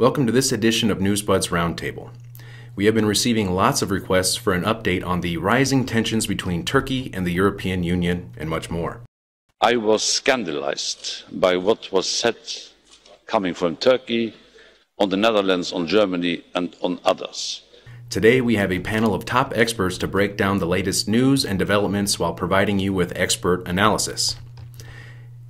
Welcome to this edition of Newsbud's Roundtable. We have been receiving lots of requests for an update on the rising tensions between Turkey and the European Union and much more. I was scandalized by what was said coming from Turkey, on the Netherlands, on Germany and on others. Today we have a panel of top experts to break down the latest news and developments while providing you with expert analysis.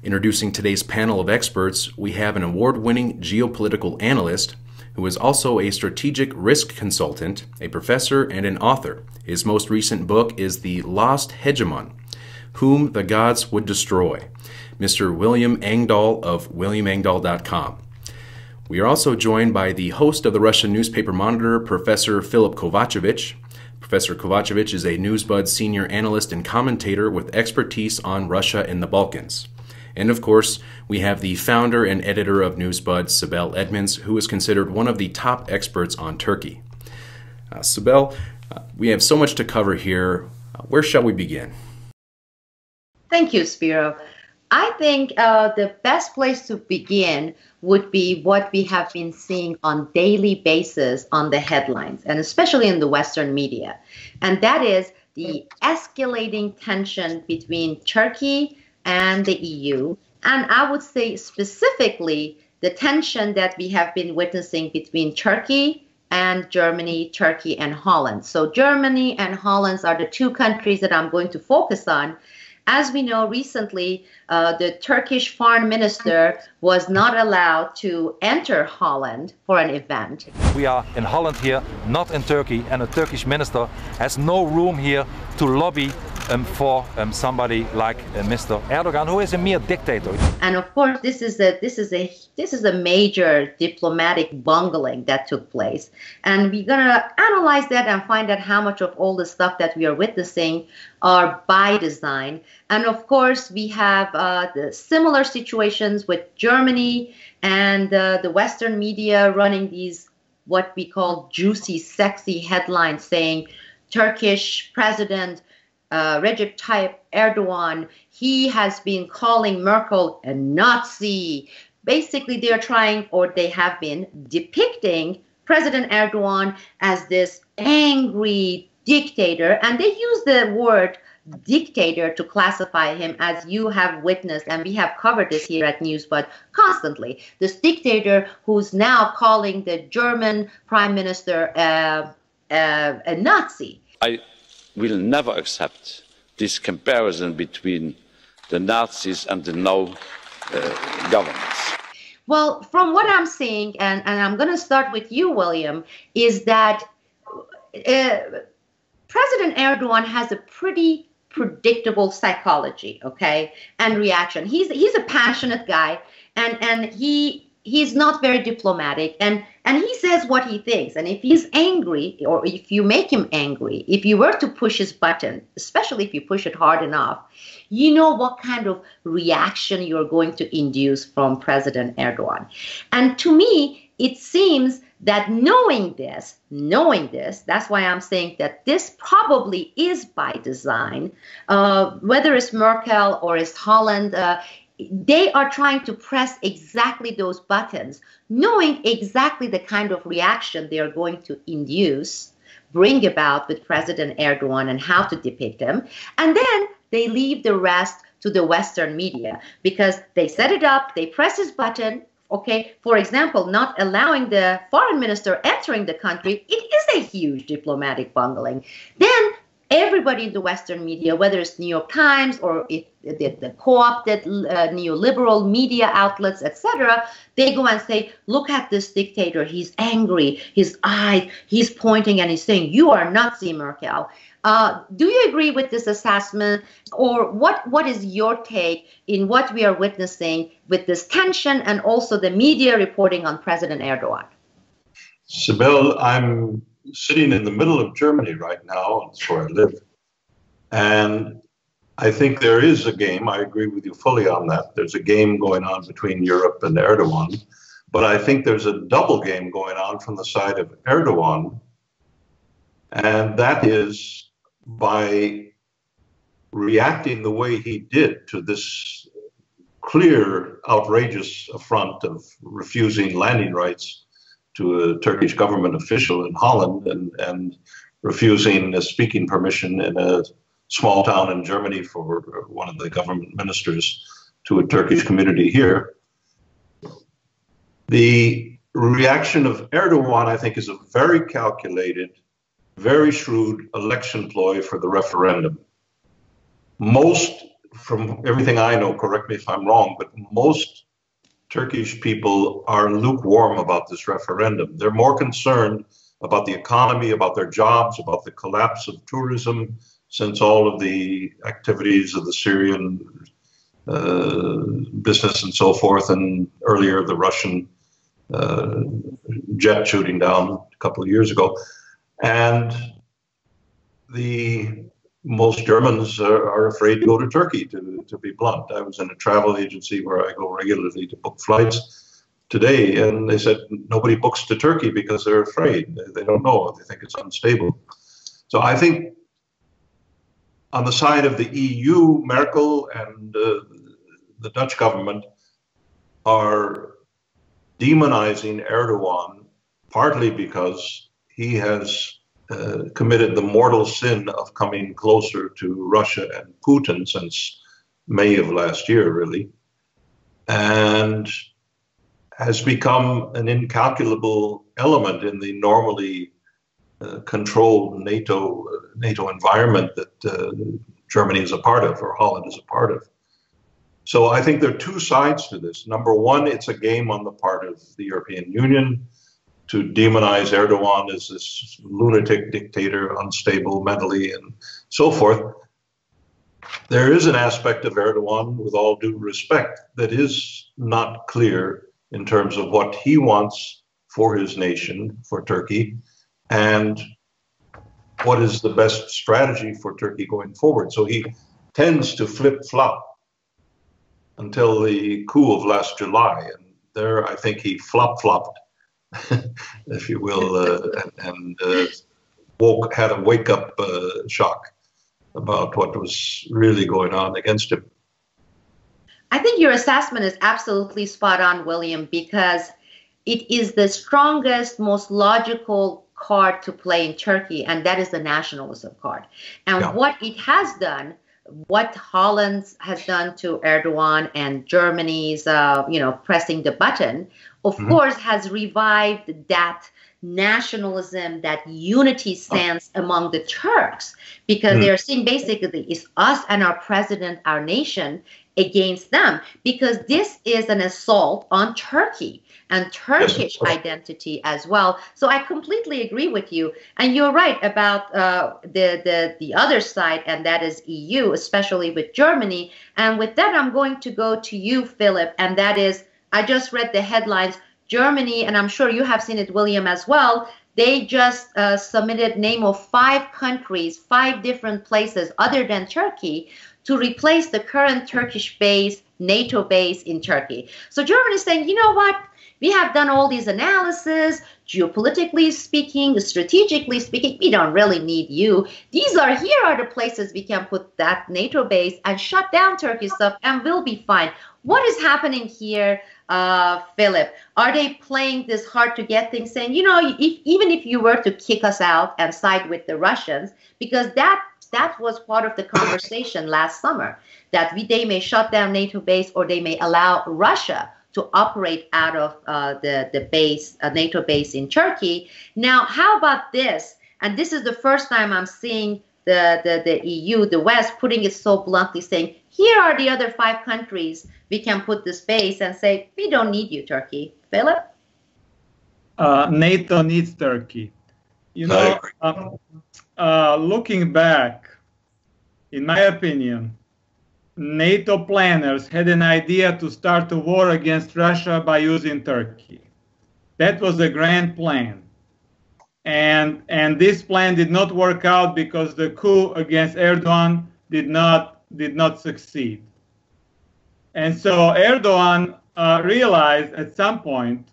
Introducing today's panel of experts, we have an award-winning geopolitical analyst who is also a strategic risk consultant, a professor, and an author. His most recent book is The Lost Hegemon: Whom the Gods Would Destroy, Mr. William Engdahl of WilliamEngdahl.com. We are also joined by the host of the Russian newspaper Monitor, Professor Filip Kovacevic. Professor Kovacevic is a Newsbud senior analyst and commentator with expertise on Russia and the Balkans. And of course, we have the founder and editor of Newsbud, Sibel Edmonds, who is considered one of the top experts on Turkey. Sibel, we have so much to cover here. Where shall we begin? Thank you, Spiro. I think the best place to begin would be what we have been seeing on daily basis on the headlines, and especially in the Western media. And that is the escalating tension between Turkey and the EU, and I would say specifically the tension that we have been witnessing between Turkey and Germany, Turkey and Holland. So Germany and Holland are the two countries that I'm going to focus on. As we know, recently, the Turkish foreign minister was not allowed to enter Holland for an event. We are in Holland here, not in Turkey, and a Turkish minister has no room here to lobby for somebody like Mr. Erdogan, who is a mere dictator. And of course, this is a major diplomatic bungling that took place. And we're gonna analyze that and find out how much of all the stuff that we are witnessing are by design. And of course, we have the similar situations with Germany and the Western media running these what we call juicy, sexy headlines saying Turkish President Recep Tayyip Erdogan, he has been calling Merkel a Nazi. Basically, they are trying, or they have been, depicting President Erdogan as this angry dictator, and they use the word dictator to classify him, as you have witnessed, and we have covered this here at Newsbud constantly. This dictator who's now calling the German Prime Minister a Nazi. I will never accept this comparison between the Nazis and the now governments. Well, from what I'm seeing, and I'm going to start with you, William, is that President Erdogan has a pretty predictable psychology, okay, and reaction. He's a passionate guy, and he's not very diplomatic, and he says what he thinks. And if he's angry, or if you make him angry, if you were to push his button, especially if you push it hard enough, you know what kind of reaction you're going to induce from President Erdogan. And to me, it seems that knowing this, that's why I'm saying that this probably is by design, whether it's Merkel or it's Holland, they are trying to press exactly those buttons, knowing exactly the kind of reaction they are going to induce, bring about with President Erdogan and how to depict him. And then they leave the rest to the Western media because they set it up, they press his button. Okay, for example, not allowing the foreign minister entering the country, it is a huge diplomatic bungling. Then everybody in the Western media, whether it's New York Times or the co-opted neoliberal media outlets, etc., they go and say, look at this dictator, he's angry, his eyes, he's pointing and he's saying, you are Nazi, Merkel. Do you agree with this assessment, or what is your take in what we are witnessing with this tension and also the media reporting on President Erdogan? Sibel, I'm sitting in the middle of Germany right now. That's where I live. And I think there is a game. I agree with you fully on that. There's a game going on between Europe and Erdogan. But I think there's a double game going on from the side of Erdogan. And that is by reacting the way he did to this clear, outrageous affront of refusing landing rights to a Turkish government official in Holland and refusing a speaking permission in a small town in Germany for one of the government ministers to a Turkish community here. The reaction of Erdogan, I think, is a very calculated, very shrewd election ploy for the referendum. Most, from everything I know, correct me if I'm wrong, but most Turkish people are lukewarm about this referendum. They're more concerned about the economy, about their jobs, about the collapse of tourism since all of the activities of the Syrian business and so forth, and earlier the Russian jet shooting down a couple of years ago. And most Germans are afraid to go to Turkey, to be blunt. I was in a travel agency where I go regularly to book flights today, and they said nobody books to Turkey because they're afraid. They don't know. They think it's unstable. So I think on the side of the EU, Merkel and the Dutch government are demonizing Erdogan, partly because he has committed the mortal sin of coming closer to Russia and Putin since May of last year, really, and has become an incalculable element in the normally controlled NATO environment that Germany is a part of, or Holland is a part of. So I think there are two sides to this. Number one, it's a game on the part of the European Union to demonize Erdogan as this lunatic dictator, unstable mentally, and so forth. There is an aspect of Erdogan, with all due respect, that is not clear in terms of what he wants for his nation, for Turkey, and what is the best strategy for Turkey going forward. So he tends to flip-flop until the coup of last July. And there, I think he flop-flopped, if you will, and had a wake-up shock about what was really going on against him. I think your assessment is absolutely spot on, William, because it is the strongest, most logical card to play in Turkey, and that is the nationalism card. And what it has done, what Holland has done to Erdogan and Germany's, pressing the button, of course, has revived that nationalism, that unity stance among the Turks, because they're saying basically it's us and our president, our nation, against them, because this is an assault on Turkey and Turkish identity as well. So I completely agree with you, and you're right about the other side, and that is EU, especially with Germany. And with that, I'm going to go to you, Filip, and that is, I just read the headlines. Germany, and I'm sure you have seen it, William, as well, they just submitted name of 5 countries, 5 different places other than Turkey, to replace the current Turkish base, NATO base in Turkey. So Germany is saying, you know what? We have done all these analyses, geopolitically speaking, strategically speaking, we don't really need you. Here are the places we can put that NATO base and shut down Turkish stuff, and we'll be fine. What is happening here, Filip? Are they playing this hard to get thing, saying, even if you were to kick us out and side with the Russians, because that was part of the conversation last summer, that they may shut down NATO base, or they may allow Russia to operate out of the base, NATO base in Turkey. Now, how about this? And this is the first time I'm seeing the EU, the West, putting it so bluntly, saying, here are the other 5 countries we can put this base, and say, we don't need you, Turkey. Filip? NATO needs Turkey. Looking back, in my opinion, NATO planners had an idea to start a war against Russia by using Turkey. That was a grand plan. And this plan did not work out because the coup against Erdogan did not succeed. And so Erdogan realized at some point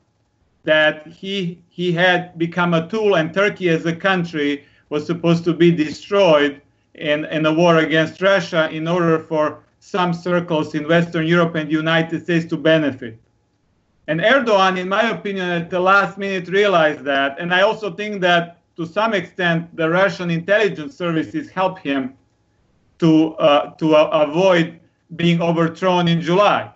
that he had become a tool, and Turkey as a country was supposed to be destroyed in a war against Russia in order for some circles in Western Europe and the United States to benefit. And Erdogan, in my opinion, at the last minute realized that. And I also think that to some extent, the Russian intelligence services helped him to avoid being overthrown in July.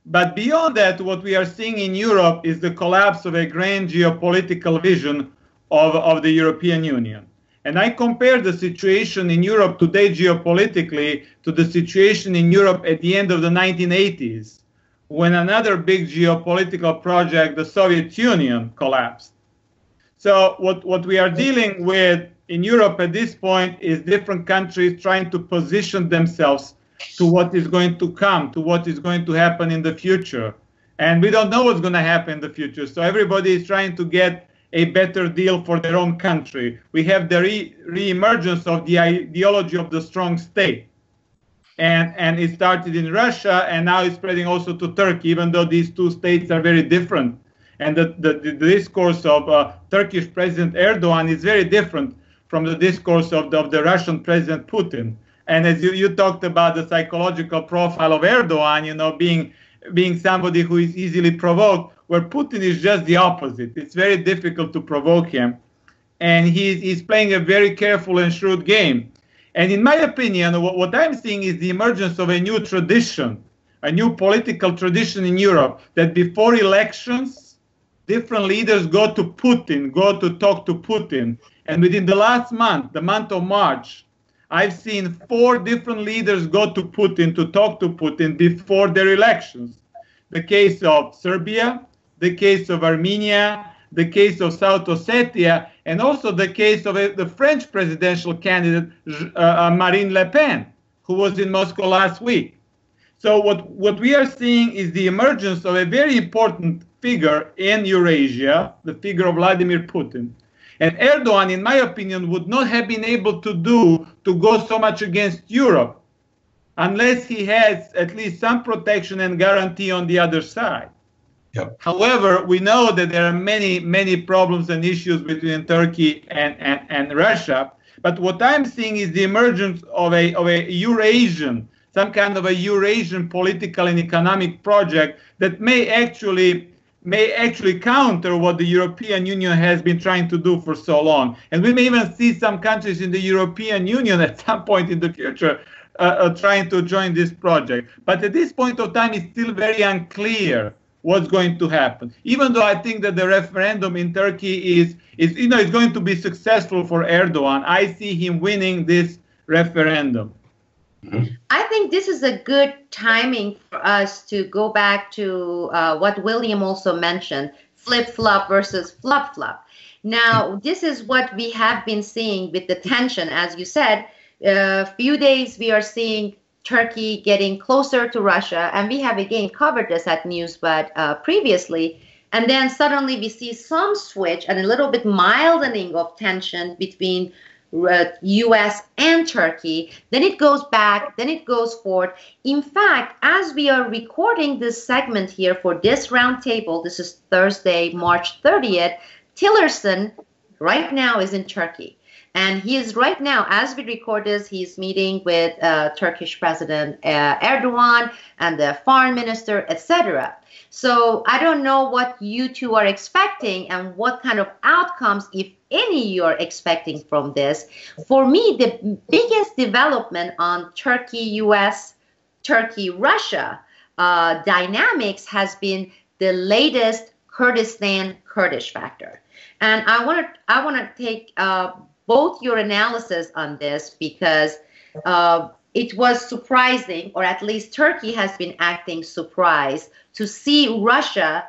But beyond that, what we are seeing in Europe is the collapse of a grand geopolitical vision of the European Union. And I compare the situation in Europe today geopolitically to the situation in Europe at the end of the 1980s, when another big geopolitical project, the Soviet Union, collapsed. So what we are dealing with in Europe at this point is different countries trying to position themselves to what is going to come, to what is going to happen in the future. And we don't know what's going to happen in the future. So everybody is trying to get a better deal for their own country. We have the re-emergence of the ideology of the strong state. And it started in Russia, and now it's spreading also to Turkey, even though these two states are very different. And the discourse of Turkish President Erdogan is very different from the discourse of the Russian President Putin. And as you talked about the psychological profile of Erdogan, you know, being somebody who is easily provoked, where Putin is just the opposite. It's very difficult to provoke him. And he's playing a very careful and shrewd game. And in my opinion, what I'm seeing is the emergence of a new tradition, a new political tradition in Europe, that before elections, different leaders go to Putin, go to talk to Putin. And within the last month, the month of March, I've seen 4 different leaders go to Putin to talk to Putin before their elections. The case of Serbia, the case of Armenia, the case of South Ossetia, and also the case of the French presidential candidate, Marine Le Pen, who was in Moscow last week. So what we are seeing is the emergence of a very important figure in Eurasia, the figure of Vladimir Putin. And Erdogan, in my opinion, would not have been able to go so much against Europe unless he has at least some protection and guarantee on the other side. Yep. However, we know that there are many, many problems and issues between Turkey and Russia. But what I'm seeing is the emergence of a Eurasian, some kind of a Eurasian political and economic project that may actually counter what the European Union has been trying to do for so long. And we may even see some countries in the European Union at some point in the future trying to join this project. But at this point of time, it's still very unclear what's going to happen. Even though I think that the referendum in Turkey is going to be successful for Erdogan, I see him winning this referendum. I think this is a good timing for us to go back to what William also mentioned, flip-flop versus flop-flop. Now, this is what we have been seeing with the tension. As you said, a few days we are seeing Turkey getting closer to Russia, and we have again covered this at Newsbud previously. And then suddenly we see some switch and a little bit mildening of tension between U.S. and Turkey. Then it goes back, then it goes forward. In fact, as we are recording this segment here for this roundtable, this is Thursday, March 30th, Tillerson right now is in Turkey. And he is right now, as we record this, he's meeting with Turkish President Erdogan and the foreign minister, etc. So I don't know what you two are expecting and what kind of outcomes, if any, you're expecting from this. For me, the biggest development on Turkey-US, Turkey-Russia dynamics has been the latest Kurdistan-Kurdish factor. And I want to take both your analysis on this, because it was surprising, or at least Turkey has been acting surprised, to see Russia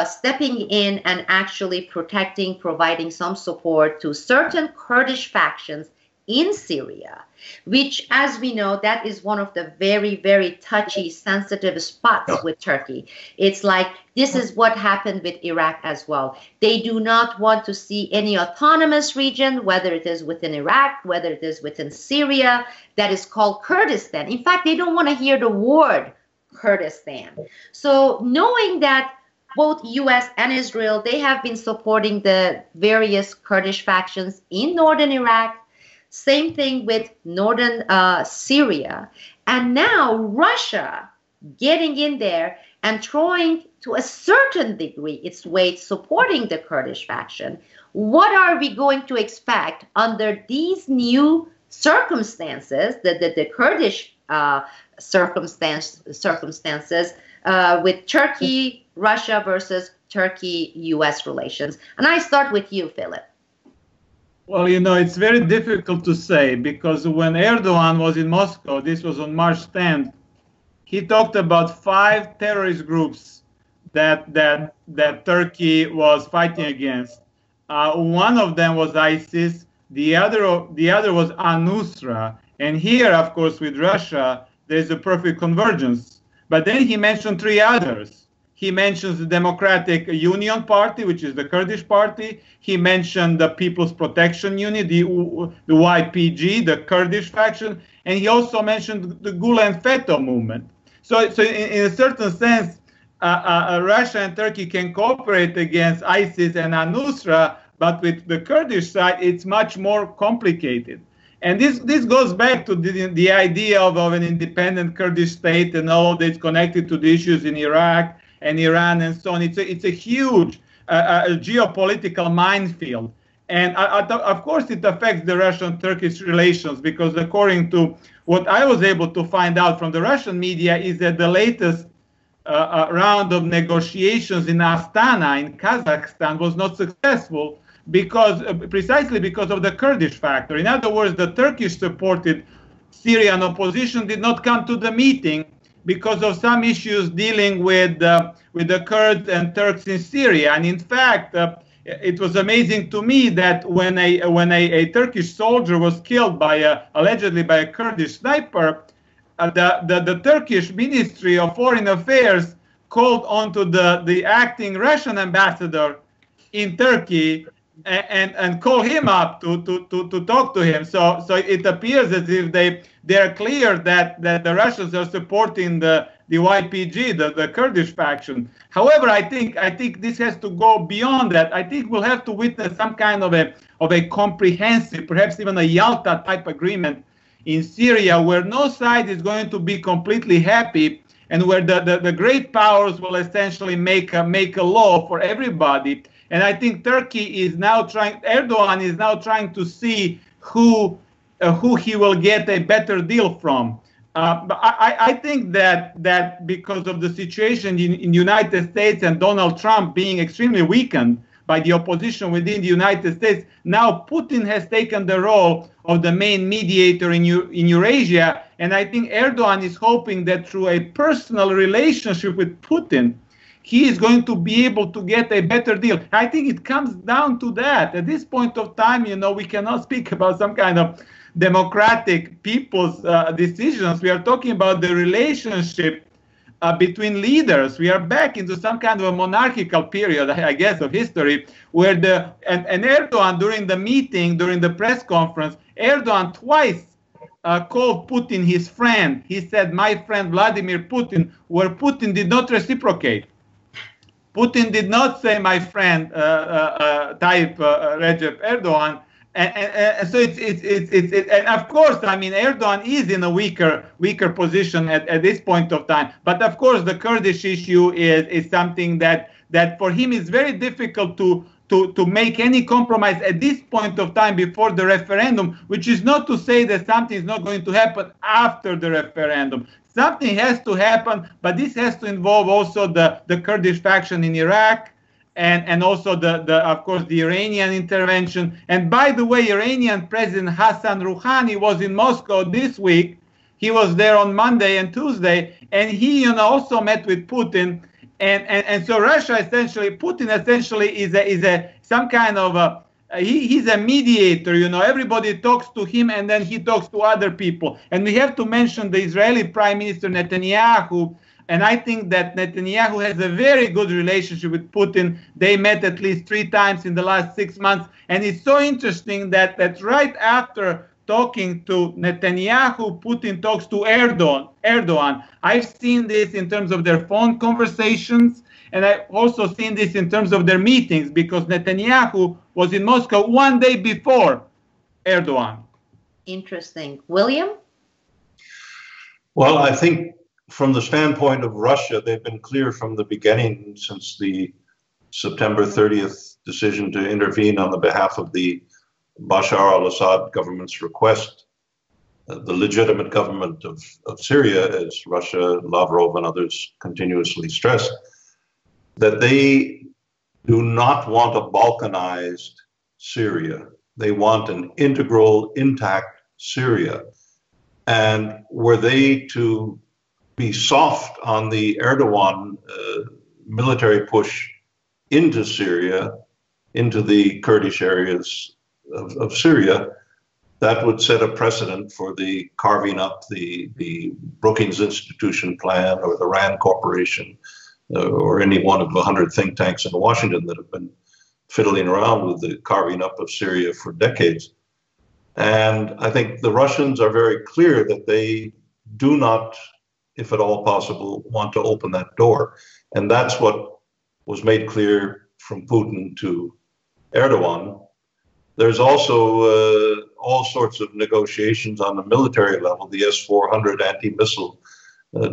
stepping in and actually providing some support to certain Kurdish factions in Syria, which, as we know, that is one of the very, very touchy, sensitive spots with Turkey. It's like, this is what happened with Iraq as well. They do not want to see any autonomous region, whether it is within Iraq, whether it is within Syria, that is called Kurdistan. In fact, they don't want to hear the word Kurdistan. So knowing that both U.S. and Israel, they have been supporting the various Kurdish factions in northern Iraq, same thing with northern Syria. And now Russia getting in there and trying to a certain degree, its weight supporting the Kurdish faction. What are we going to expect under these new circumstances, the Kurdish circumstances with Turkey, Russia versus Turkey-US relations? And I start with you, Filip. Well, you know, it's very difficult to say, because when Erdogan was in Moscow, this was on March 10th, he talked about 5 terrorist groups that Turkey was fighting against. One of them was ISIS, the other was Al-Nusra, and here, of course, with Russia, there's a perfect convergence. But then he mentioned 3 others. He mentions the Democratic Union Party, which is the Kurdish party. He mentioned the People's Protection Unit, the YPG, the Kurdish faction, and he also mentioned the Gulen Fetho movement. So in a certain sense, Russia and Turkey can cooperate against ISIS and Al-Nusra, but with the Kurdish side, it's much more complicated. And this goes back to the idea of an independent Kurdish state and all that's connected to the issues in Iraq and Iran and so on. It's a huge geopolitical minefield. And of course, it affects the Russian-Turkish relations, because according to what I was able to find out from the Russian media is that the latest round of negotiations in Astana, in Kazakhstan, was not successful precisely because of the Kurdish factor. In other words, the Turkish-supported Syrian opposition did not come to the meeting because of some issues dealing with the Kurds and Turks in Syria. And in fact, it was amazing to me that when a Turkish soldier was killed allegedly by a Kurdish sniper, the Turkish Ministry of Foreign Affairs called onto the acting Russian ambassador in Turkey and call him up to talk to him. So it appears as if they're clear that the Russians are supporting the YPG, the Kurdish faction. However, I think this has to go beyond that. I think we'll have to witness some kind of a comprehensive, perhaps even a Yalta type agreement in Syria, where no side is going to be completely happy, and where the great powers will essentially make a law for everybody. And I think Erdogan is now trying to see who he will get a better deal from. But I think that because of the situation in the United States and Donald Trump being extremely weakened by the opposition within the United States, now Putin has taken the role of the main mediator in Eurasia. And I think Erdogan is hoping that through a personal relationship with Putin, he is going to be able to get a better deal. I think it comes down to that. At this point of time, you know, we cannot speak about some kind of democratic people's decisions. We are talking about the relationship between leaders. We are back into some kind of a monarchical period, I guess, of history, where and Erdogan, during the meeting, during the press conference, Erdogan twice called Putin his friend. He said, "My friend Vladimir Putin," where Putin did not reciprocate. Putin did not say "my friend" type Recep Erdogan. And so and of course, I mean, Erdogan is in a weaker position at this point of time. But of course, the Kurdish issue is something that for him is very difficult to make any compromise at this point of time before the referendum, which is not to say that something is not going to happen after the referendum. Something has to happen, but this has to involve also the Kurdish faction in Iraq, and also of course the Iranian intervention. And by the way, Iranian President Hassan Rouhani was in Moscow this week. He was there on Monday and Tuesday, and he also met with Putin. And so Putin essentially is some kind of he's a mediator. Everybody talks to him, and then he talks to other people. And we have to mention the Israeli Prime Minister Netanyahu. And I think that Netanyahu has a very good relationship with Putin. They met at least 3 times in the last 6 months. And it's so interesting that right after talking to Netanyahu, Putin talks to Erdogan. I've seen this in terms of their phone conversations, and I've also seen this in terms of their meetings, because Netanyahu was in Moscow 1 day before Erdogan. Interesting. William? Well, I think from the standpoint of Russia, they've been clear from the beginning, since the September 30th decision to intervene on the behalf of the Bashar al-Assad government's request, the legitimate government of Syria, as Russia, Lavrov, and others continuously stress, that they do not want a balkanized Syria. They want an integral, intact Syria. And were they to be soft on the Erdogan military push into Syria, into the Kurdish areas of Syria, that would set a precedent for the carving up the Brookings Institution plan or the RAND Corporation or any one of 100 think tanks in Washington that have been fiddling around with the carving up of Syria for decades. And I think the Russians are very clear that they do not, if at all possible, want to open that door. And that's what was made clear from Putin to Erdogan. There's also all sorts of negotiations on the military level, the S-400 anti-missile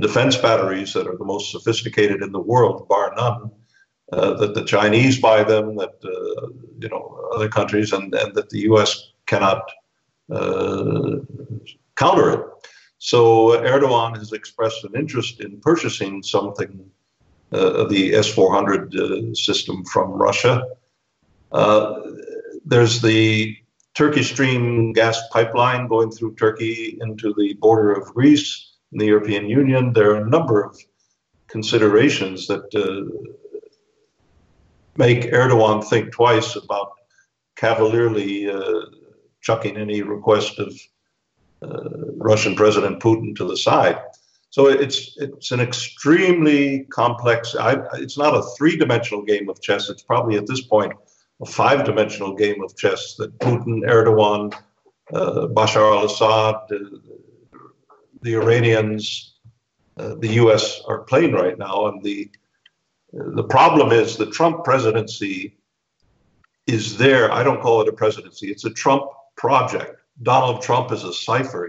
defense batteries that are the most sophisticated in the world, bar none, that the Chinese buy them, that other countries, and that the U.S. cannot counter it. So Erdogan has expressed an interest in purchasing something of the S-400 system from Russia. There's the Turkish Stream gas pipeline going through Turkey into the border of Greece and the European Union. There are a number of considerations that make Erdogan think twice about cavalierly chucking any request of Russian President Putin to the side. So it's an extremely complex, it's not a three-dimensional game of chess. It's probably at this point a five-dimensional game of chess that Putin, Erdogan, Bashar al-Assad, the Iranians, the US are playing right now. And the problem is the Trump presidency is there. I don't call it a presidency. It's a Trump project. Donald Trump is a cipher.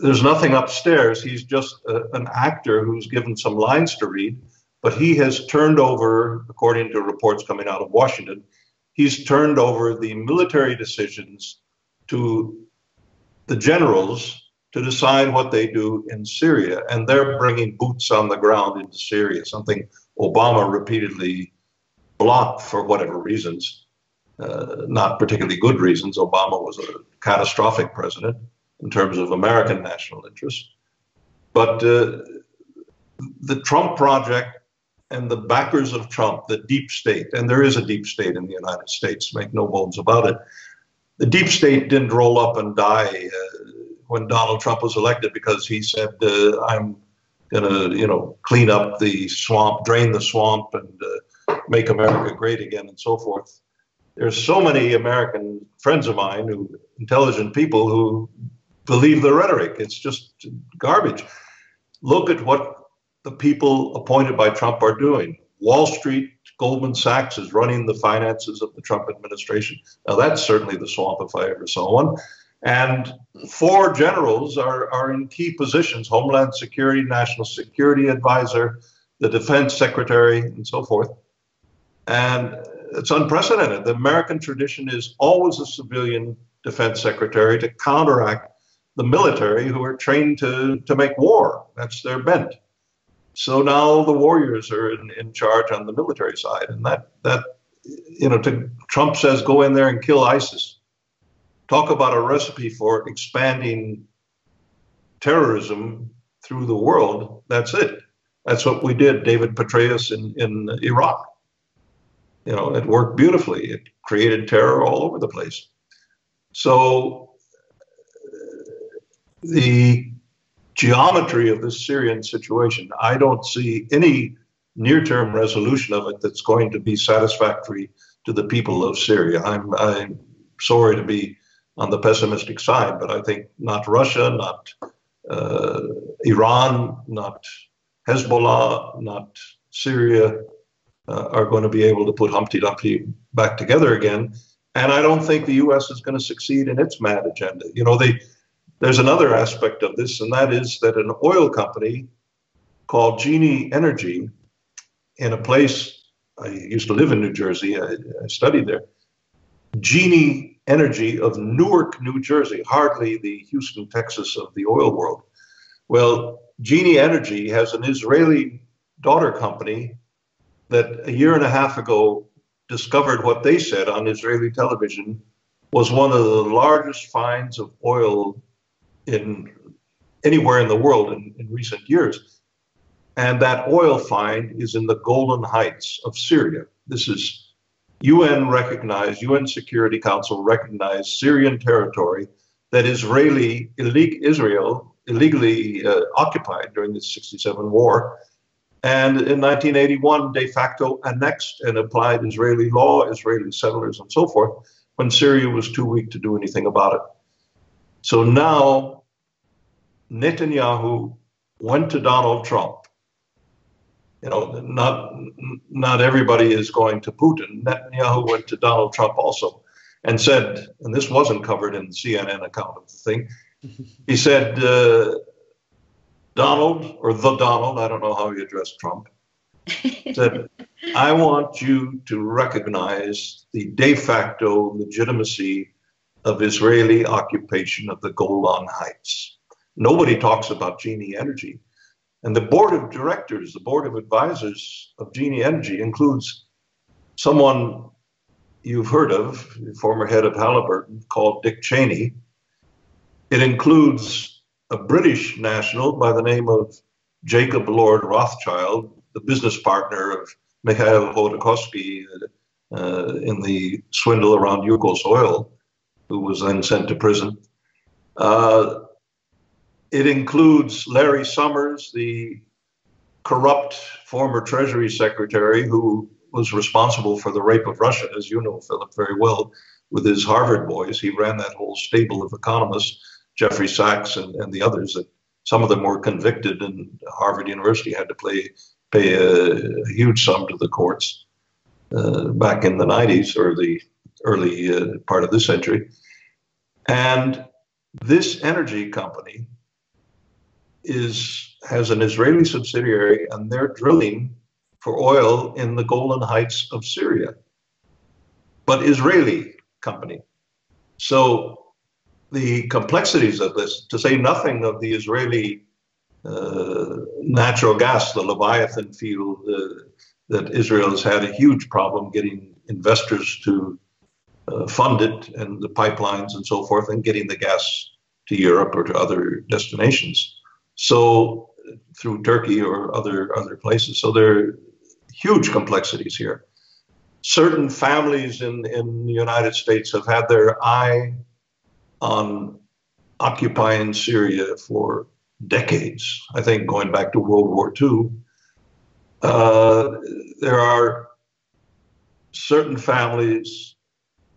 There's nothing upstairs. He's just an actor who's given some lines to read, but he has turned over, according to reports coming out of Washington, he's turned over the military decisions to the generals to decide what they do in Syria. And they're bringing boots on the ground into Syria, something Obama repeatedly blocked for whatever reasons, not particularly good reasons. Obama was a catastrophic president in terms of American national interest. But the Trump project and the backers of Trump, the deep state, and there is a deep state in the United States, make no bones about it. The deep state didn't roll up and die when Donald Trump was elected because he said, I'm going to, clean up the swamp, drain the swamp, and make America great again, and so forth. There's so many American friends of mine, intelligent people, who believe the rhetoric. It's just garbage. Look at what the people appointed by Trump are doing. Wall Street, Goldman Sachs is running the finances of the Trump administration. Now, that's certainly the swamp if I ever saw one. And 4 generals are in key positions: Homeland Security, National Security Advisor, the Defense Secretary, and so forth. And it's unprecedented. The American tradition is always a civilian defense secretary to counteract the military, who are trained to make war. That's their bent. So now the warriors are in charge on the military side. And Trump says, go in there and kill ISIS. Talk about a recipe for expanding terrorism through the world. That's it. That's what we did, David Petraeus in Iraq. It worked beautifully. It created terror all over the place. So the geometry of this Syrian situation, I don't see any near-term resolution of it that's going to be satisfactory to the people of Syria. I'm sorry to be on the pessimistic side, but I think not Russia, not Iran, not Hezbollah, not Syria are going to be able to put Humpty Dumpty back together again. And I don't think the U.S. is going to succeed in its mad agenda. There's another aspect of this, and that is that an oil company called Genie Energy, in a place, I used to live in New Jersey, I studied there, Genie Energy of Newark, New Jersey, hardly the Houston, Texas of the oil world. Well, Genie Energy has an Israeli daughter company that a year and a half ago discovered what they said on Israeli television was one of the largest finds of oil in anywhere in the world in recent years. And that oil find is in the Golan Heights of Syria. This is UN recognized, UN Security Council recognized Syrian territory that Israel illegally occupied during the '67 war. And in 1981, de facto annexed and applied Israeli law, Israeli settlers and so forth, when Syria was too weak to do anything about it. So now Netanyahu went to Donald Trump. You know, not everybody is going to Putin. Netanyahu went to Donald Trump also and said, and this wasn't covered in the CNN account of the thing, he said, Donald, or the Donald, I don't know how he addressed Trump, said, I want you to recognize the de facto legitimacy of Israeli occupation of the Golan Heights. Nobody talks about Genie Energy. And the board of directors, the board of advisors of Genie Energy includes someone you've heard of, the former head of Halliburton, called Dick Cheney. It includes a British national by the name of Jacob Lord Rothschild, the business partner of Mikhail Hodorkovsky in the swindle around Yukos Oil, who was then sent to prison. It includes Larry Summers, the corrupt former Treasury Secretary who was responsible for the rape of Russia, as you know, Philip, very well, with his Harvard boys. He ran that whole stable of economists, Jeffrey Sachs and the others, that some of them were convicted, and Harvard University had to pay a huge sum to the courts back in the 90s or the early part of this century. And this energy company has an Israeli subsidiary, and they're drilling for oil in the Golan Heights of Syria, but Israeli company. So the complexities of this, to say nothing of the Israeli natural gas, the Leviathan field, that Israel has had a huge problem getting investors to fund it, and the pipelines and so forth, and getting the gas to Europe or to other destinations. So through Turkey or other places. So there are huge complexities here. Certain families in the United States have had their eye on occupying Syria for decades, I think going back to World War II. There are certain families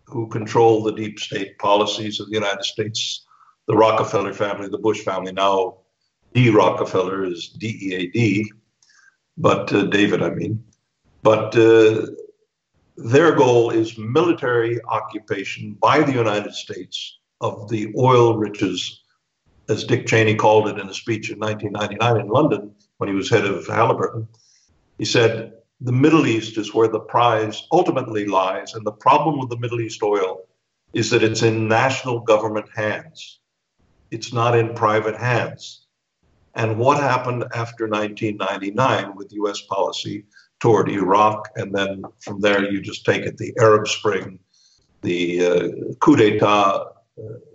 who control the deep state policies of the United States. The Rockefeller family, the Bush family, now D. Rockefeller is D-E-A-D, but David, I mean. But their goal is military occupation by the United States of the oil riches, as Dick Cheney called it in a speech in 1999 in London when he was head of Halliburton. He said, the Middle East is where the prize ultimately lies, and the problem with the Middle East oil is that it's in national government hands. It's not in private hands. And what happened after 1999 with US policy toward Iraq, and then from there you just take it, the Arab Spring, the coup d'etat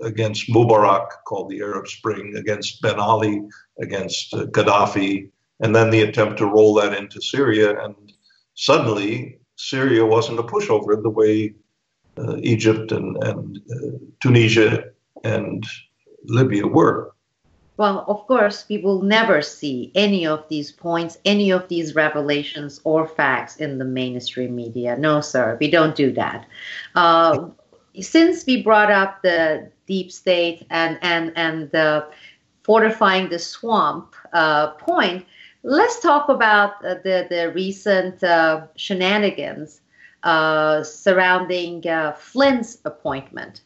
against Mubarak, called the Arab Spring, against Ben Ali, against Gaddafi, and then the attempt to roll that into Syria. And suddenly, Syria wasn't a pushover the way Egypt and Tunisia and Libya were. Well, of course, we will never see any of these points, any of these revelations or facts in the mainstream media. No, sir, we don't do that. Since we brought up the deep state and the fortifying the swamp point, let's talk about the recent shenanigans surrounding Flynn's appointment.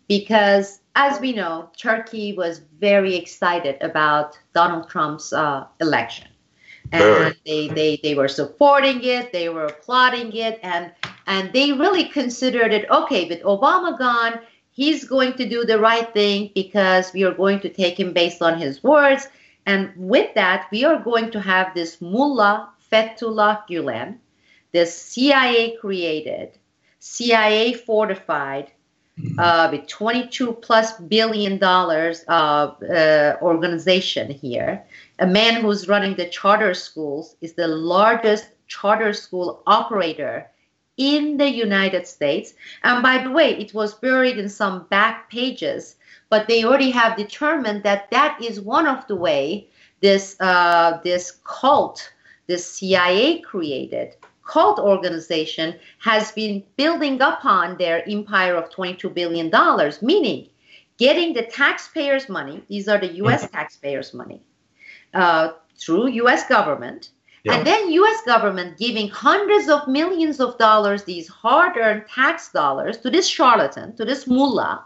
because, as we know, Turkey was very excited about Donald Trump's election. And they were supporting it, they were applauding it, and they really considered it, okay, with Obama gone, he's going to do the right thing because we are going to take him based on his words. And with that, we are going to have this Mullah Fethullah Gulen, this CIA created, CIA fortified, with $22+ billion organization here. A man who's running the charter schools, is the largest charter school operator in the United States. And by the way, it was buried in some back pages, but they already have determined that that is one of the way this cult, this CIA created cult organization, has been building upon their empire of $22 billion, meaning getting the taxpayers' money, these are the U.S. taxpayers' money, through U.S. government, and then U.S. government giving hundreds of millions of dollars, these hard-earned tax dollars, to this charlatan, to this mullah,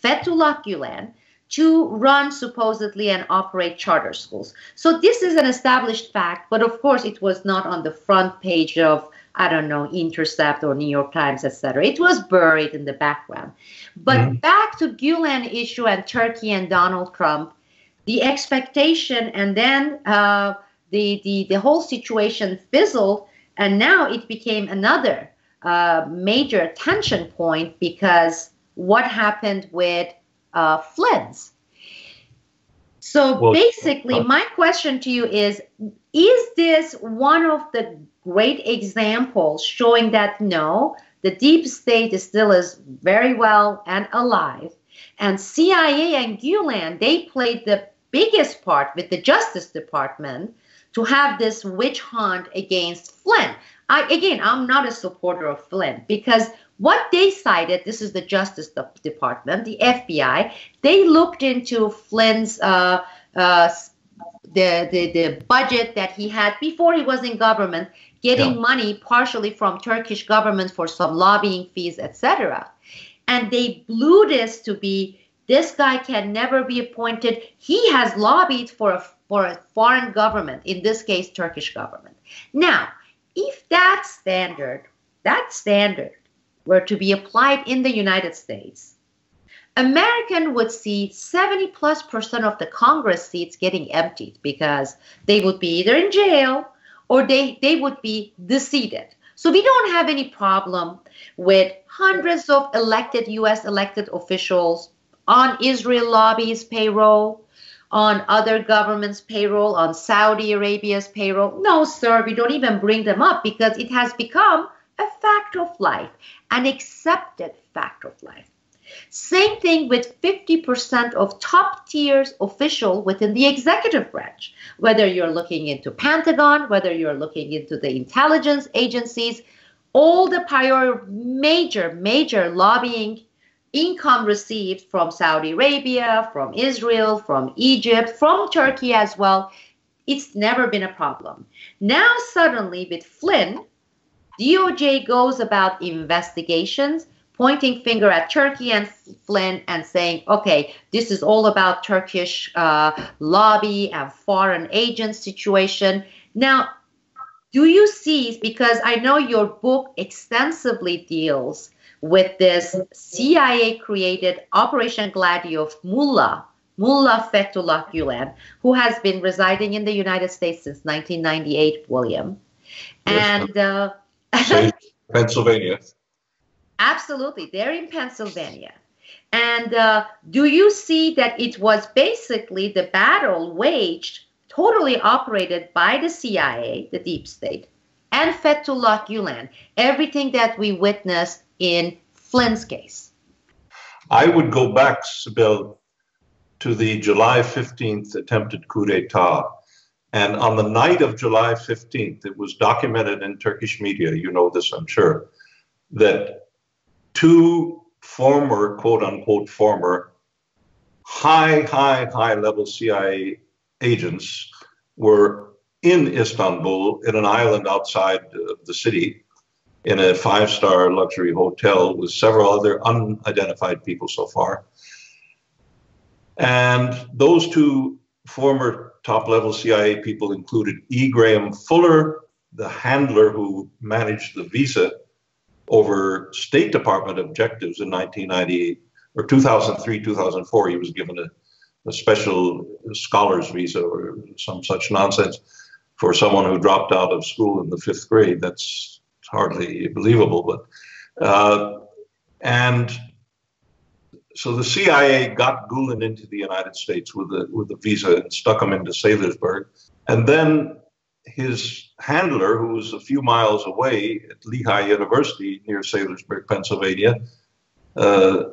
Fethullah Gulen, to run supposedly and operate charter schools. So this is an established fact, but of course it was not on the front page of, I don't know, Intercept or New York Times, etc. It was buried in the background. But back to Gulen issue and Turkey and Donald Trump, the expectation and then the whole situation fizzled, and now it became another major tension point because what happened with Flynn's. So basically, my question to you is this one of the great examples showing that no, the deep state is still is very well and alive, and CIA and Gulen, they played the biggest part with the Justice Department to have this witch hunt against Flynn. I'm not a supporter of Flynn because what they cited, this is the Justice Department, the FBI, they looked into Flynn's the budget that he had before he was in government, getting money partially from Turkish government for some lobbying fees, etc. And they blew this to be, this guy can never be appointed. He has lobbied for a foreign government, in this case, Turkish government. Now, if that standard were to be applied in the United States, American would see 70+% of the Congress seats getting emptied because they would be either in jail or they would be defeated. So we don't have any problem with hundreds of U.S. elected officials on Israel lobby's payroll, on other governments' payroll, on Saudi Arabia's payroll. No, sir, we don't even bring them up because it has become a fact of life, an accepted fact of life. Same thing with 50% of top tiers official within the executive branch, whether you're looking into Pentagon, whether you're looking into the intelligence agencies, all the prior major lobbying income received from Saudi Arabia, from Israel, from Egypt, from Turkey as well, it's never been a problem. Now suddenly with Flynn, DOJ goes about investigations, pointing finger at Turkey and Flynn and saying, okay, this is all about Turkish lobby and foreign agent situation. Now, do you see, because I know your book extensively deals with this CIA-created Operation Gladio of Mullah Fethullah Gulen, who has been residing in the United States since 1998, William. And Pennsylvania. Absolutely, they're in Pennsylvania. And do you see that it was basically the battle waged, totally operated by the CIA, the deep state, and Fethullah Gulen, everything that we witnessed in Flynn's case? I would go back, Sibel, to the July 15th attempted coup d'etat. And on the night of July 15th, it was documented in Turkish media, you know this, I'm sure, that two former, quote unquote, former high level CIA agents were in Istanbul, in an island outside the city, in a 5-star luxury hotel with several other unidentified people so far. And those two former top-level CIA people included E. Graham Fuller, the handler who managed the visa over State Department objectives in 1998, or 2003, 2004. He was given a special scholar's visa or some such nonsense for someone who dropped out of school in the 5th grade. That's hardly believable, but and so the CIA got Gulen into the United States with a visa and stuck him into Salisbury. And then his handler, who was a few miles away at Lehigh University near Salisbury, Pennsylvania, a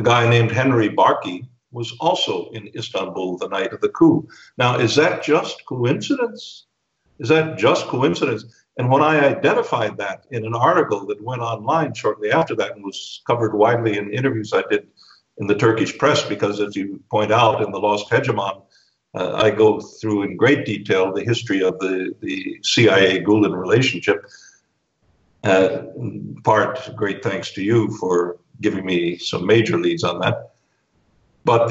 guy named Henry Barkey, was also in Istanbul the night of the coup. Now, is that just coincidence? Is that just coincidence? And when I identified that in an article that went online shortly after that and was covered widely in interviews I did in the Turkish press, because as you point out in The Lost Hegemon, I go through in great detail the history of the CIA-Gulen relationship. In part, great thanks to you for giving me some major leads on that. But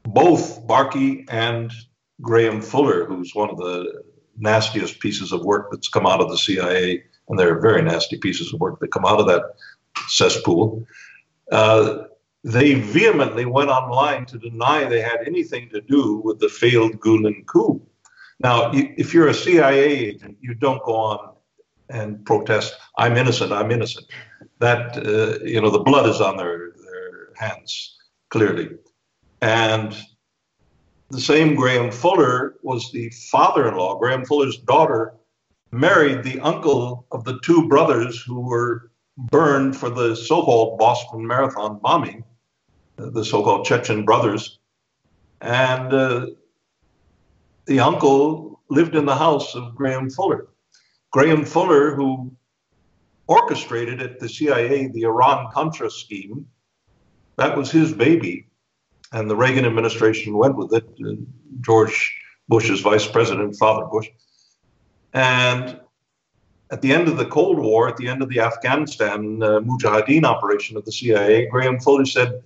both Barkey and Graham Fuller, who's one of the nastiest pieces of work that's come out of the CIA, and there are very nasty pieces of work that come out of that cesspool, they vehemently went online to deny they had anything to do with the failed Gulen coup. Now, if you're a CIA agent, you don't go on and protest, I'm innocent, I'm innocent. That, the blood is on their hands, clearly. And the same Graham Fuller was the father-in-law. Graham Fuller's daughter married the uncle of the two brothers who were burned for the so-called Boston Marathon bombing, the so-called Chechen brothers. And the uncle lived in the house of Graham Fuller. Graham Fuller, who orchestrated at the CIA the Iran-Contra scheme, that was his baby. And the Reagan administration went with it, George Bush's vice president, Father Bush. And at the end of the Cold War, at the end of the Afghanistan Mujahideen operation of the CIA, Graham Fuller said,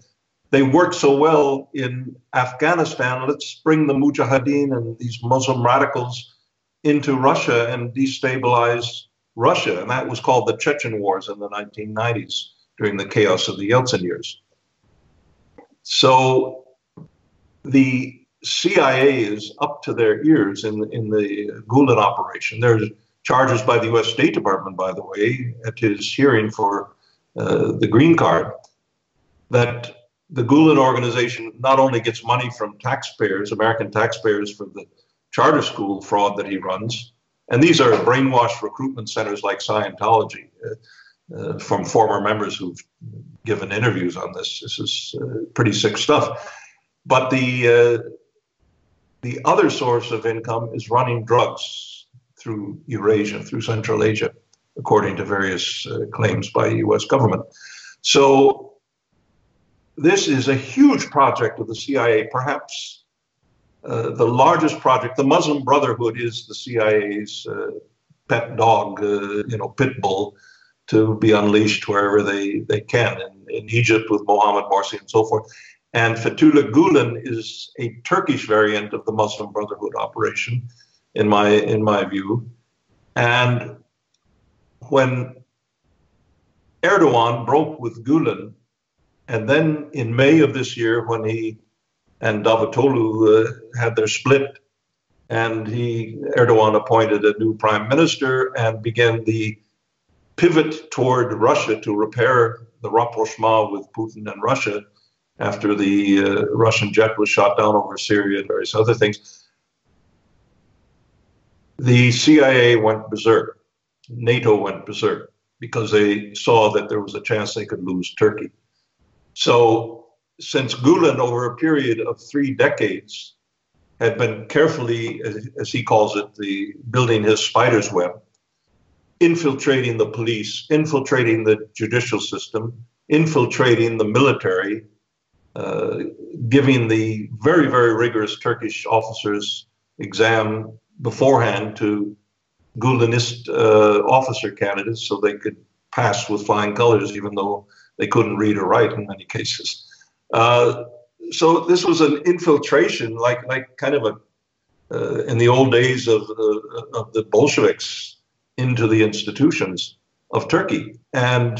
they worked so well in Afghanistan, let's bring the Mujahideen and these Muslim radicals into Russia and destabilize Russia. And that was called the Chechen Wars in the 1990s during the chaos of the Yeltsin years. So the CIA is up to their ears in the Gulen operation. There's charges by the U.S. State Department, by the way, at his hearing for the green card, that the Gulen organization not only gets money from taxpayers, American taxpayers, for the charter school fraud that he runs, and these are brainwashed recruitment centers like Scientology, from former members who've given interviews on this. This is pretty sick stuff. But the other source of income is running drugs through Eurasia, through Central Asia, according to various claims by the US government. So this is a huge project of the CIA, perhaps the largest project. The Muslim Brotherhood is the CIA's pet dog, pit bull, to be unleashed wherever they can, in Egypt with Mohammed Morsi and so forth. And Fethullah Gulen is a Turkish variant of the Muslim Brotherhood operation, in my view. And when Erdogan broke with Gulen, and then in May of this year, when he and Davutoglu had their split, and Erdogan appointed a new prime minister and began the pivot toward Russia to repair the rapprochement with Putin and Russia after the Russian jet was shot down over Syria and various other things. The CIA went berserk. NATO went berserk because they saw that there was a chance they could lose Turkey. So since Gulen, over a period of 3 decades, had been carefully, as he calls it, building his spider's web, infiltrating the police, infiltrating the judicial system, infiltrating the military, giving the very, very rigorous Turkish officers exam beforehand to Gulenist officer candidates so they could pass with flying colors, even though they couldn't read or write in many cases. So this was an infiltration, like kind of in the old days of the Bolsheviks into the institutions of Turkey. And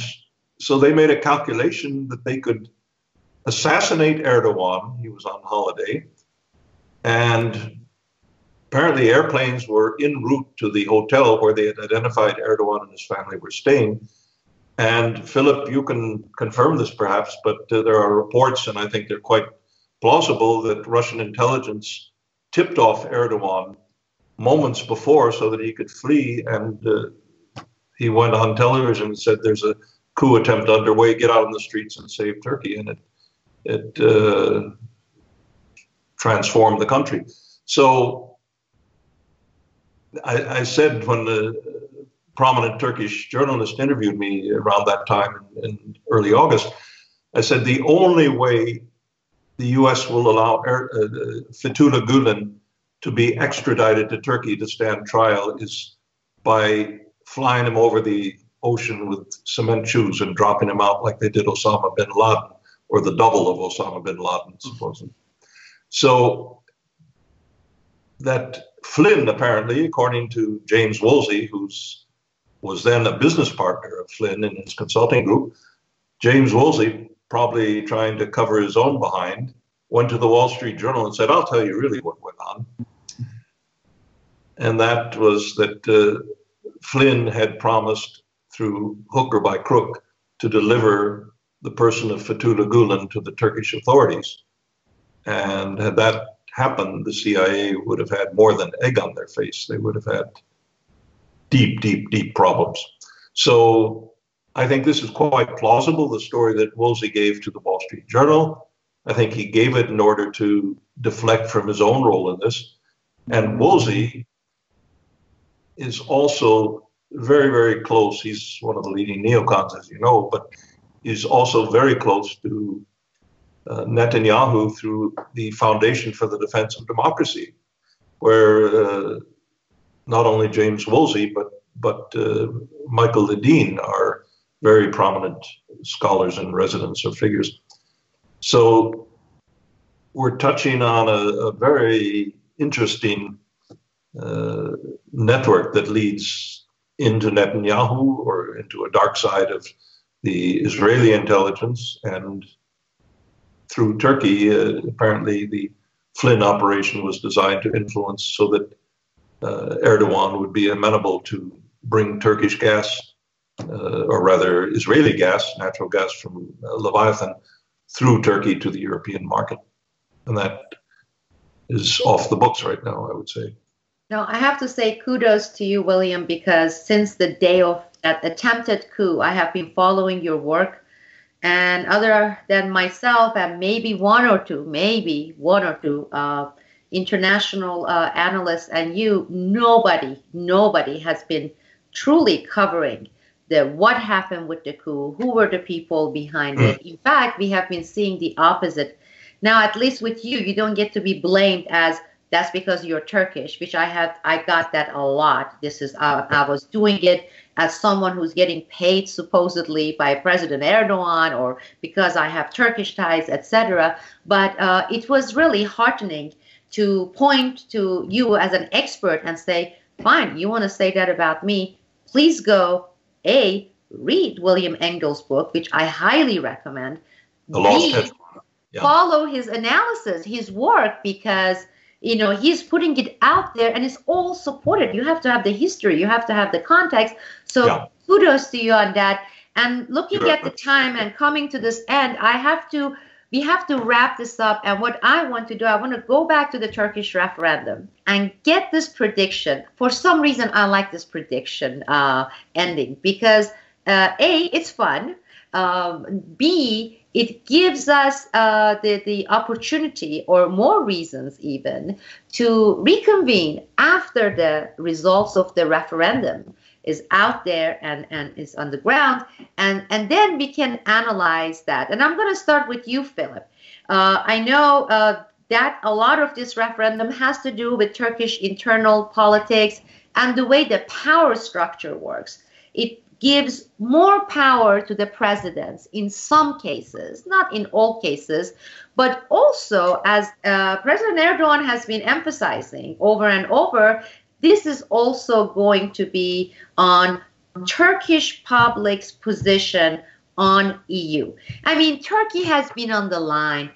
so they made a calculation that they could assassinate Erdogan. He was on holiday. And apparently airplanes were en route to the hotel where they had identified Erdogan and his family were staying. And Philip, you can confirm this perhaps, but there are reports, and I think they're quite plausible, that Russian intelligence tipped off Erdogan moments before so that he could flee. And he went on television and said, there's a coup attempt underway, get out on the streets and save Turkey. And it transformed the country. So I said when the prominent Turkish journalist interviewed me around that time in early August, I said the only way the U.S. will allow Fethullah Gulen to be extradited to Turkey to stand trial is by flying him over the ocean with cement shoes and dropping him out like they did Osama bin Laden, or the double of Osama bin Laden, supposedly. So that Flynn, apparently, according to James Woolsey, who was then a business partner of Flynn in his consulting group, James Woolsey, probably trying to cover his own behind, went to the Wall Street Journal and said, I'll tell you really what went on. And that was that Flynn had promised through hook or by crook to deliver the person of Fethullah Gulen to the Turkish authorities. And had that happened, the CIA would have had more than egg on their face. They would have had deep, deep, deep problems. So I think this is quite plausible, the story that Woolsey gave to the Wall Street Journal. I think he gave it in order to deflect from his own role in this. And Woolsey is also very, very close. He's one of the leading neocons, as you know, but he's also very close to Netanyahu through the Foundation for the Defense of Democracy, where not only James Woolsey, but Michael Ledeen are very prominent scholars and residents or figures. So we're touching on a very interesting network that leads into Netanyahu or into a dark side of the Israeli intelligence, and through Turkey, apparently the Flynn operation was designed to influence so that Erdogan would be amenable to bring Turkish gas, or rather Israeli gas, natural gas from Leviathan, through Turkey to the European market. And that is off the books right now, I would say. Now, I have to say kudos to you, William, because since the day of that attempted coup, I have been following your work. And other than myself and maybe one or two international analysts and you, nobody has been truly covering what happened with the coup, who were the people behind it. In fact, we have been seeing the opposite. Now, at least with you, you don't get to be blamed as that's because you're Turkish, which I got that a lot. This is I was doing it as someone who's getting paid supposedly by President Erdogan, or because I have Turkish ties, etc. But it was really heartening to point to you as an expert and say, fine, you want to say that about me? Please go, A, read William Engdahl's book, which I highly recommend. B, follow his analysis, his work, because he's putting it out there and it's all supported. You have to have the history, you have to have the context. So kudos to you on that. And looking at the time and coming to this end, we have to wrap this up. And what I want to do, I want to go back to the Turkish referendum and get this prediction. For some reason, I like this prediction ending because A, it's fun. B, it gives us the opportunity, or more reasons even, to reconvene after the results of the referendum is out there and is on the ground, and then we can analyze that. And I'm going to start with you, Philip. I know that a lot of this referendum has to do with Turkish internal politics, and the way the power structure works, it gives more power to the presidents in some cases, not in all cases, but also, as President Erdogan has been emphasizing over and over, this is also going to be on Turkish public's position on EU. I mean, Turkey has been on the line,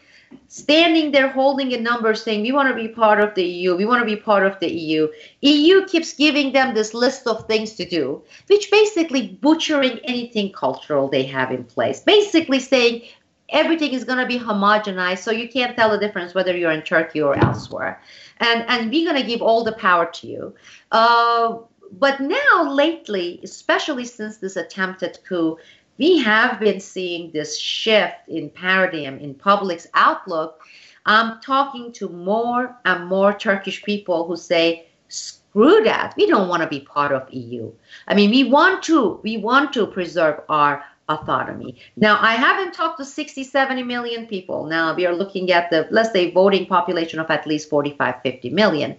standing there holding a number saying, we want to be part of the EU, we want to be part of the EU. EU keeps giving them this list of things to do, which basically butchering anything cultural they have in place, basically saying everything is going to be homogenized, so you can't tell the difference whether you're in Turkey or elsewhere. And we're going to give all the power to you. But now, lately, especially since this attempted coup, we have been seeing this shift in paradigm in public's outlook. I'm talking to more and more Turkish people who say, screw that, we don't want to be part of EU. I mean, we want to preserve our autonomy. Now, I haven't talked to 60, 70 million people. Now, we are looking at the, let's say, voting population of at least 45, 50 million.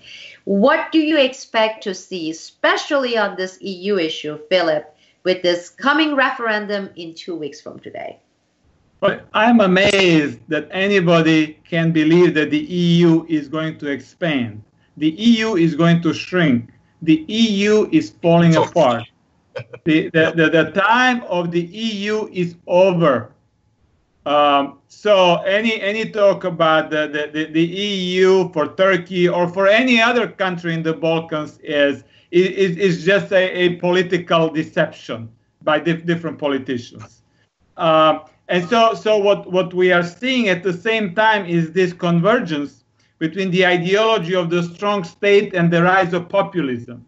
What do you expect to see, especially on this EU issue, Filip, with this coming referendum in 2 weeks from today? But I'm amazed that anybody can believe that the EU is going to expand. The EU is going to shrink. The EU is falling apart. The time of the EU is over. So any talk about the EU for Turkey or for any other country in the Balkans is just a political deception by different politicians. And so what we are seeing at the same time is this convergence between the ideology of the strong state and the rise of populism.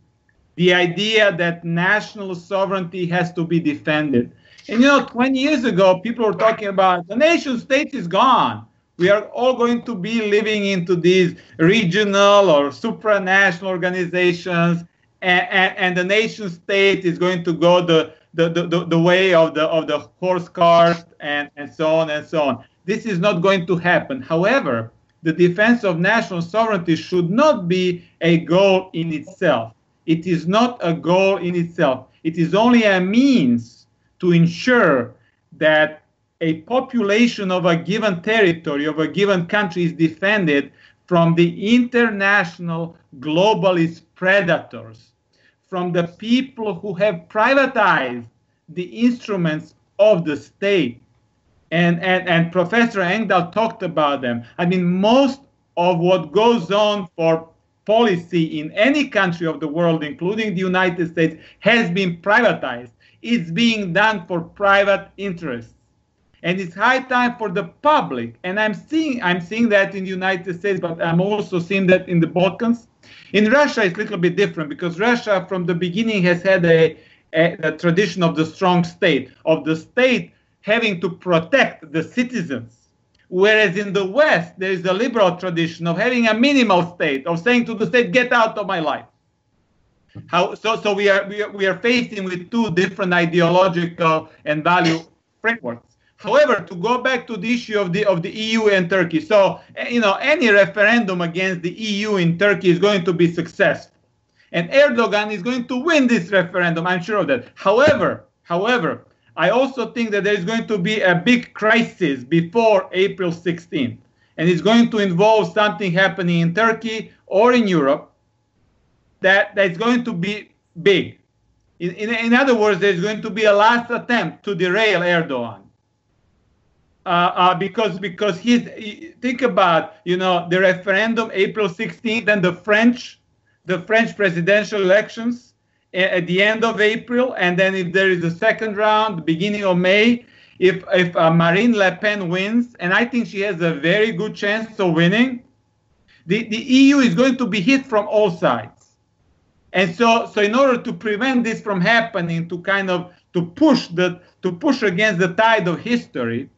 The idea that national sovereignty has to be defended. And 20 years ago, people were talking about the nation state is gone. We are all going to be living into these regional or supranational organizations, and the nation state is going to go the way of the horse cars and so on and so on. This is not going to happen. However, the defense of national sovereignty should not be a goal in itself. It is not a goal in itself. It is only a means to ensure that a population of a given territory, of a given country, is defended from the international globalist predators, from the people who have privatized the instruments of the state. And Professor Engdahl talked about them. I mean, most of what goes on for policy in any country of the world, including the United States, has been privatized. It's being done for private interests. And it's high time for the public. And I'm seeing that in the United States, but I'm also seeing that in the Balkans. In Russia, it's a little bit different, because Russia from the beginning has had a tradition of the strong state, of the state having to protect the citizens. Whereas in the West, there is a liberal tradition of having a minimal state, of saying to the state, get out of my life. So we are facing with two different ideological and value frameworks. However, to go back to the issue of the EU and Turkey, so any referendum against the EU in Turkey is going to be successful, and Erdogan is going to win this referendum. I'm sure of that. However, I also think that there is going to be a big crisis before April 16th, and it's going to involve something happening in Turkey or in Europe that's going to be big. In other words, there's going to be a last attempt to derail Erdogan. Because think about the referendum April 16th and the French presidential elections at the end of April, and then if there is a second round, the beginning of May, if Marine Le Pen wins, and I think she has a very good chance of winning, the EU is going to be hit from all sides. And so in order to prevent this from happening, to push against the tide of history,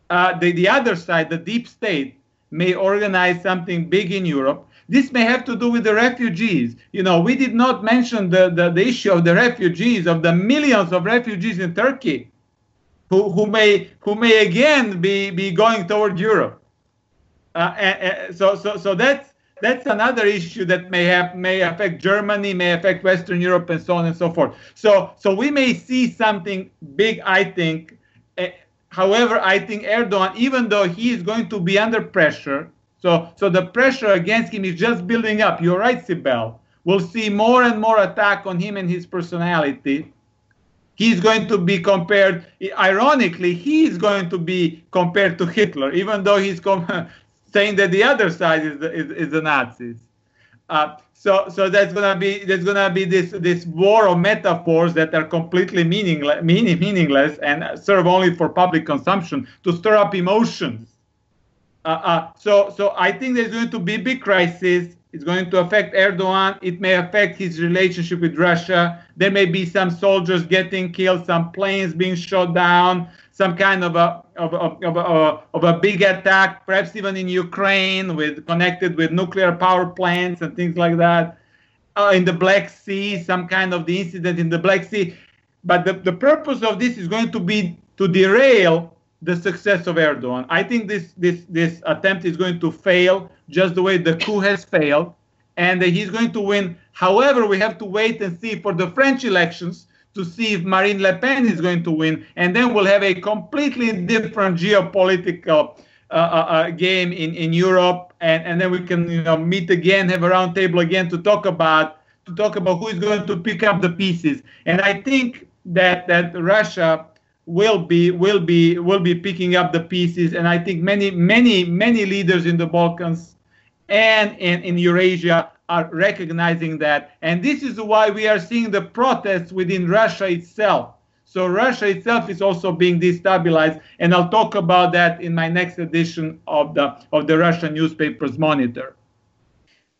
the other side, the deep state, may organize something big in Europe. This may have to do with the refugees. We did not mention the issue of the refugees, of the millions of refugees in Turkey, who may again be going toward Europe. So that's another issue that may affect Germany, may affect Western Europe, and so on and so forth. So we may see something big, I think. However, I think Erdogan, even though he is going to be under pressure, so the pressure against him is just building up. You're right, Sibel. We'll see more and more attack on him and his personality. He's going to be compared, ironically, he's going to be compared to Hitler, even though he's saying that the other side is the Nazis. So that's gonna be this war of metaphors that are completely meaningless and serve only for public consumption to stir up emotions. So I think there's going to be a big crisis. It's going to affect Erdogan. It may affect his relationship with Russia. There may be some soldiers getting killed, some planes being shot down, some kind of a big attack, perhaps even in Ukraine, connected with nuclear power plants and things like that. In the Black Sea, some kind of the incident in the Black Sea. But the purpose of this is going to be to derail the success of Erdogan. I think this attempt is going to fail, just the way the coup has failed, and he's going to win. However, we have to wait and see for the French elections to see if Marine Le Pen is going to win, and then we'll have a completely different geopolitical game in Europe, and then we can meet again, have a round table again to talk about who is going to pick up the pieces. And I think that Russia will be picking up the pieces, and I think many leaders in the Balkans and in Eurasia are recognizing that. And this is why we are seeing the protests within Russia itself. So Russia itself is also being destabilized, and I'll talk about that in my next edition of the Russian newspapers Monitor.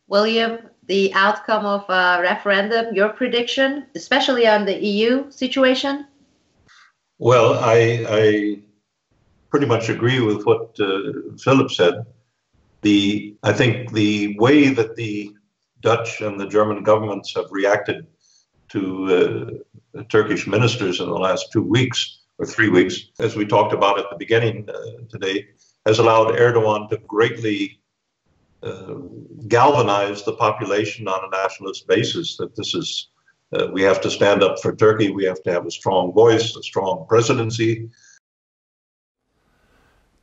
William, the outcome of referendum, your prediction, especially on the EU situation? Well, I pretty much agree with what Filip said. I think the way that the Dutch and the German governments have reacted to Turkish ministers in the last 2 weeks or 3 weeks, as we talked about at the beginning today, has allowed Erdogan to greatly galvanize the population on a nationalist basis, that this is, we have to stand up for Turkey, we have to have a strong voice, a strong presidency.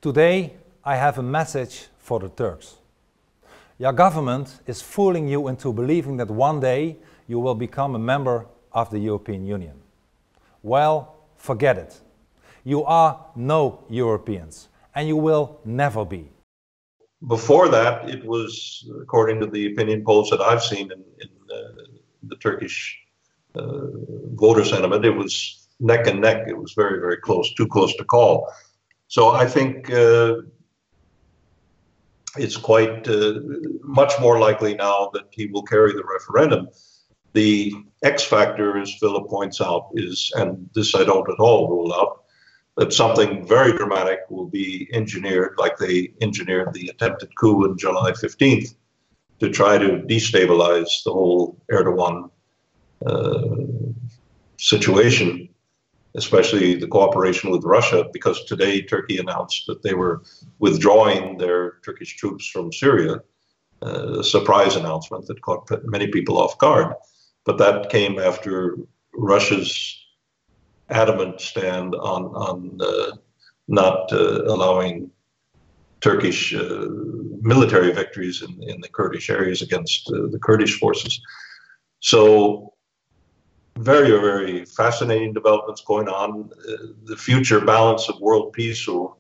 Today, I have a message for the Turks. Your government is fooling you into believing that one day you will become a member of the European Union. Well, forget it. You are no Europeans, and you will never be. Before that, it was, according to the opinion polls that I've seen in the Turkish voter sentiment, it was neck and neck. It was very, very close, too close to call. So I think it's quite much more likely now that he will carry the referendum. The X factor, as Filip points out, is, and this I don't at all rule out, that something very dramatic will be engineered, like they engineered the attempted coup on July 15th, to try to destabilize the whole Erdogan situation, especially the cooperation with Russia, because today Turkey announced that they were withdrawing their Turkish troops from Syria, a surprise announcement that caught many people off guard. But that came after Russia's adamant stand on not allowing Turkish military victories in the Kurdish areas against the Kurdish forces. So very, very fascinating developments going on. The future balance of world peace or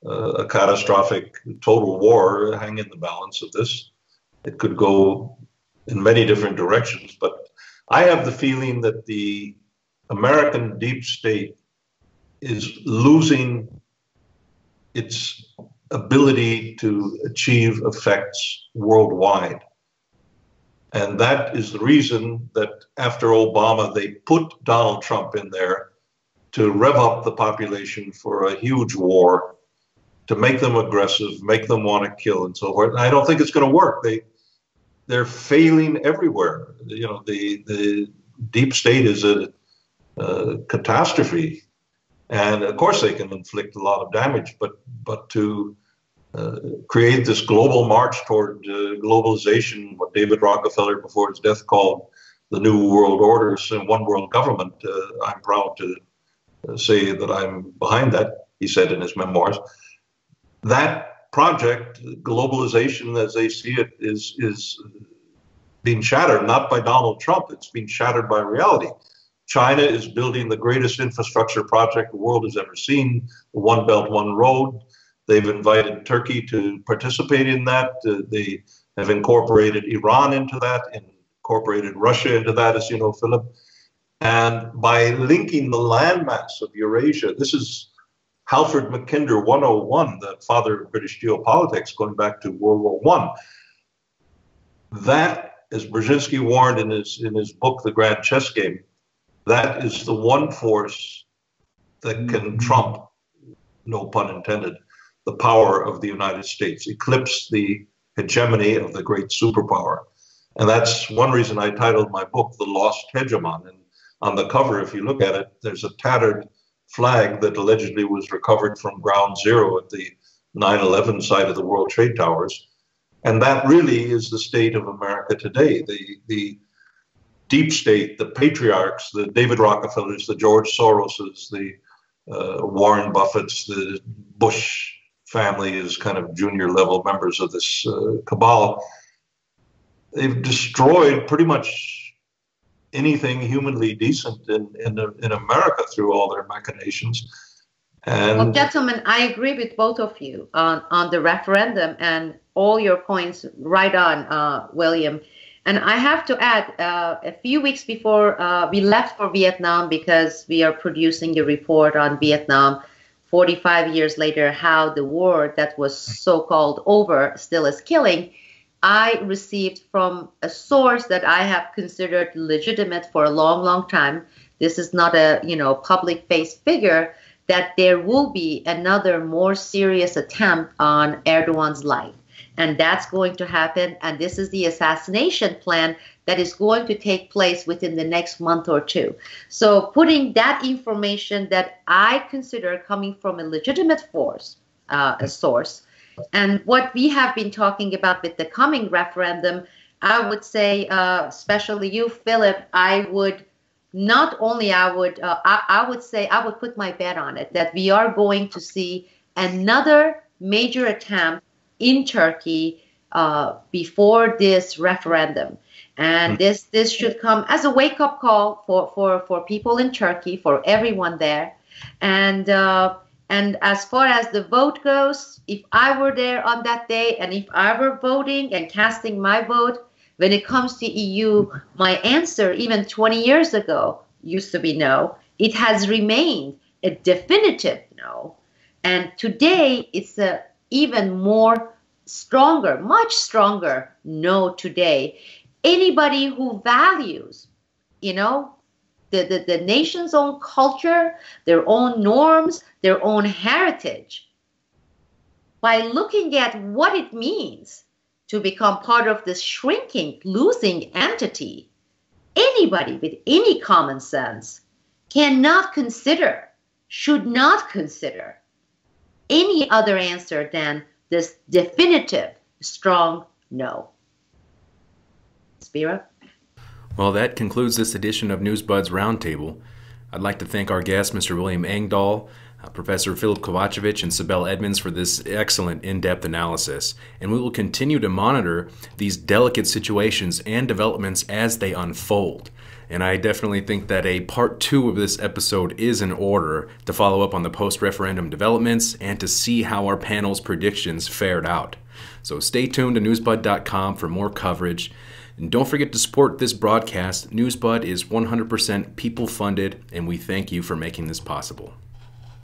a catastrophic total war hang in the balance of this. It could go in many different directions, but I have the feeling that the American deep state is losing its ability to achieve effects worldwide. And that is the reason that after Obama, they put Donald Trump in there to rev up the population for a huge war, to make them aggressive, make them want to kill and so forth. And I don't think it's going to work. They're failing everywhere. You know, the deep state is a catastrophe. And of course they can inflict a lot of damage, but to create this global march toward globalization, what David Rockefeller before his death called the New World Orders and One World Government. I'm proud to say that I'm behind that, he said in his memoirs. That project, globalization as they see it, is being shattered, not by Donald Trump, it's being shattered by reality. China is building the greatest infrastructure project the world has ever seen, the One Belt, One Road. They've invited Turkey to participate in that. They have incorporated Iran into that, incorporated Russia into that, as you know, Philip. And by linking the landmass of Eurasia, this is Halford Mackinder 101, the father of British geopolitics, going back to World War I. That, as Brzezinski warned in his book, The Grand Chess Game, that is the one force that can trump, no pun intended, the power of the United States, eclipse the hegemony of the great superpower. And that's one reason I titled my book, The Lost Hegemon. And on the cover, if you look at it, there's a tattered flag that allegedly was recovered from ground zero at the 9/11 site of the World Trade Towers. And that really is the state of America today. The deep state, the patriarchs, the David Rockefellers, the George Soroses, the Warren Buffetts, the Bush family is kind of junior level members of this cabal. They've destroyed pretty much anything humanly decent in America through all their machinations. And well, gentlemen, I agree with both of you on the referendum and all your points right on, William. And I have to add, a few weeks before we left for Vietnam, because we are producing a report on Vietnam 45 years later, how the war that was so-called over still is killing, I received from a source that I have considered legitimate for a long, long time. This is not a, public-faced figure, that there will be another more serious attempt on Erdogan's life. And that's going to happen. And this is the assassination plan that is going to take place within the next month or two. So putting that information that I consider coming from a legitimate a source, and what we have been talking about with the coming referendum, I would say, especially you, Philip, I would say I would put my bet on it, that we are going to see another major attempt in Turkey before this referendum. And this should come as a wake-up call for people in Turkey, for everyone there. And as far as the vote goes, if I were there on that day, and if I were voting and casting my vote, when it comes to EU, my answer even 20 years ago used to be no. It has remained a definitive no. And today it's a even more stronger, much stronger no today. Anybody who values, the nation's own culture, their own norms, their own heritage, by looking at what it means to become part of this shrinking, losing entity, anybody with any common sense cannot consider, should not consider any other answer than this definitive, strong no. Spiro? Well, that concludes this edition of Newsbud's Roundtable. I'd like to thank our guests, Mr. William Engdahl, Professor Filip Kovacevic, and Sibel Edmonds for this excellent in-depth analysis. And we will continue to monitor these delicate situations and developments as they unfold. And I definitely think that a part 2 of this episode is in order to follow up on the post-referendum developments and to see how our panel's predictions fared out. So stay tuned to newsbud.com for more coverage. And don't forget to support this broadcast. Newsbud is 100% people-funded, and we thank you for making this possible.